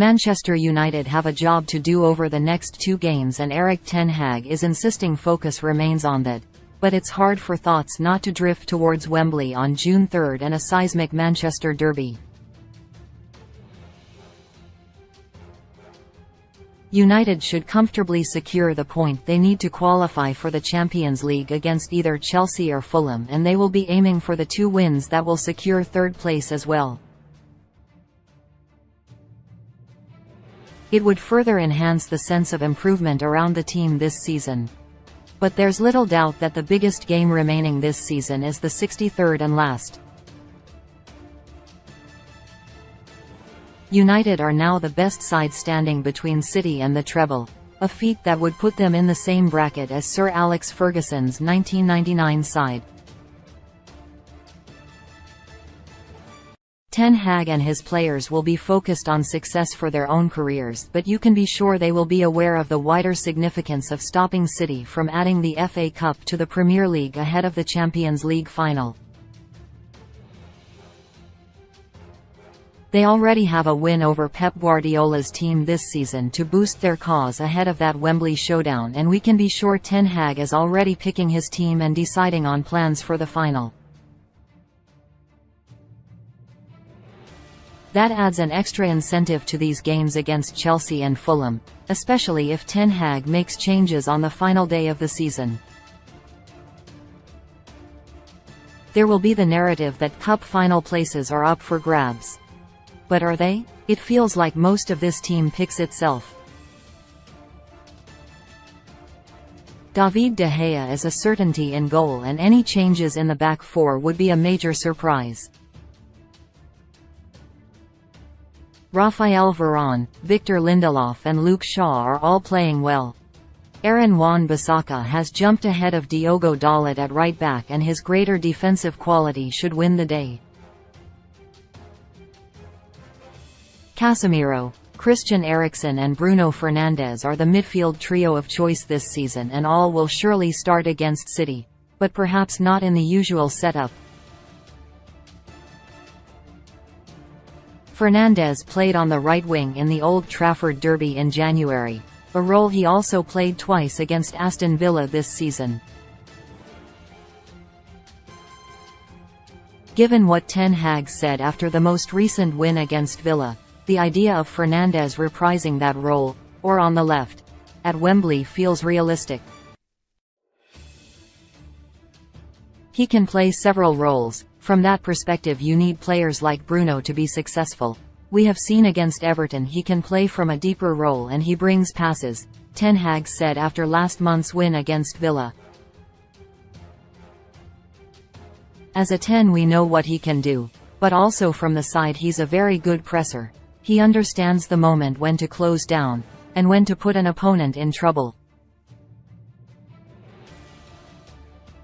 Manchester United have a job to do over the next 2 games and Erik ten Hag is insisting focus remains on that. But it's hard for thoughts not to drift towards Wembley on June 3 and a seismic Manchester derby. United should comfortably secure the point they need to qualify for the Champions League against either Chelsea or Fulham, and they will be aiming for the 2 wins that will secure 3rd place as well. It would further enhance the sense of improvement around the team this season. But there's little doubt that the biggest game remaining this season is the 63rd and last. United are now the best side standing between City and the treble, a feat that would put them in the same bracket as Sir Alex Ferguson's 1999 side. Ten Hag and his players will be focused on success for their own careers, but you can be sure they will be aware of the wider significance of stopping City from adding the FA Cup to the Premier League ahead of the Champions League final. They already have a win over Pep Guardiola's team this season to boost their cause ahead of that Wembley showdown, and we can be sure Ten Hag is already picking his team and deciding on plans for the final. That adds an extra incentive to these games against Chelsea and Fulham, especially if Ten Hag makes changes on the final day of the season. There will be the narrative that cup final places are up for grabs. But are they? It feels like most of this team picks itself. David De Gea is a certainty in goal, and any changes in the back four would be a major surprise. Raphael Varane, Victor Lindelof and Luke Shaw are all playing well. Aaron Wan-Bissaka has jumped ahead of Diogo Dalot at right back, and his greater defensive quality should win the day. Casemiro, Christian Eriksen and Bruno Fernandes are the midfield trio of choice this season, and all will surely start against City, but perhaps not in the usual setup. Fernandes played on the right wing in the Old Trafford derby in January, a role he also played twice against Aston Villa this season. Given what Ten Hag said after the most recent win against Villa, the idea of Fernandes reprising that role, or on the left, at Wembley feels realistic. He can play several roles. From that perspective, you need players like Bruno to be successful. We have seen against Everton he can play from a deeper role and he brings passes, Ten Hag said after last month's win against Villa. As a 10 we know what he can do, but also from the side he's a very good presser. He understands the moment when to close down, and when to put an opponent in trouble.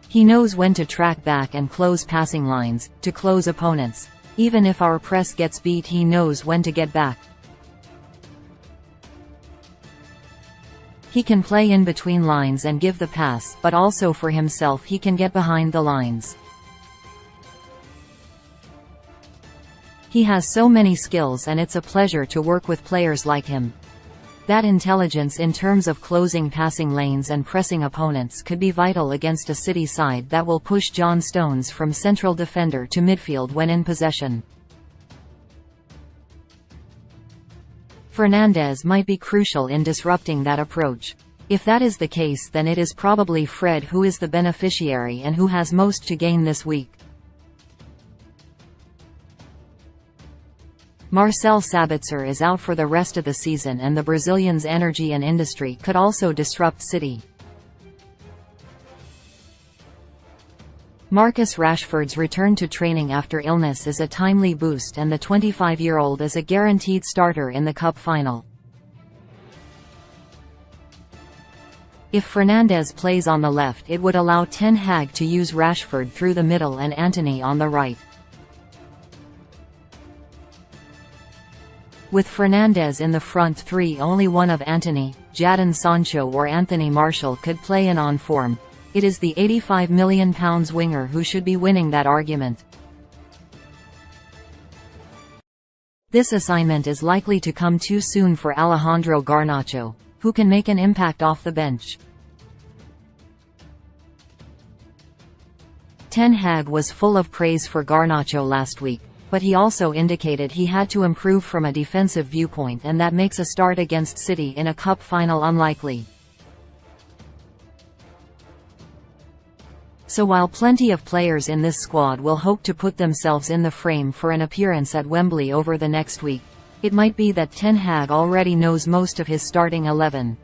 He knows when to track back and close passing lines, to close opponents. Even if our press gets beat, he knows when to get back. He can play in between lines and give the pass, but also for himself he can get behind the lines. He has so many skills, and it's a pleasure to work with players like him. That intelligence in terms of closing passing lanes and pressing opponents could be vital against a City side that will push John Stones from central defender to midfield when in possession. Fernandes might be crucial in disrupting that approach. If that is the case, then it is probably Fred who is the beneficiary and who has most to gain this week. Marcel Sabitzer is out for the rest of the season, and the Brazilian's energy and industry could also disrupt City. Marcus Rashford's return to training after illness is a timely boost, and the 25-year-old is a guaranteed starter in the cup final. If Fernandes plays on the left, it would allow Ten Hag to use Rashford through the middle and Antony on the right. With Fernandes in the front three, only one of Antony, Jadon Sancho or Anthony Martial could play in on form. It is the £85 million winger who should be winning that argument. This assignment is likely to come too soon for Alejandro Garnacho, who can make an impact off the bench. Ten Hag was full of praise for Garnacho last week, but he also indicated he had to improve from a defensive viewpoint, and that makes a start against City in a cup final unlikely. So while plenty of players in this squad will hope to put themselves in the frame for an appearance at Wembley over the next week, it might be that Ten Hag already knows most of his starting 11.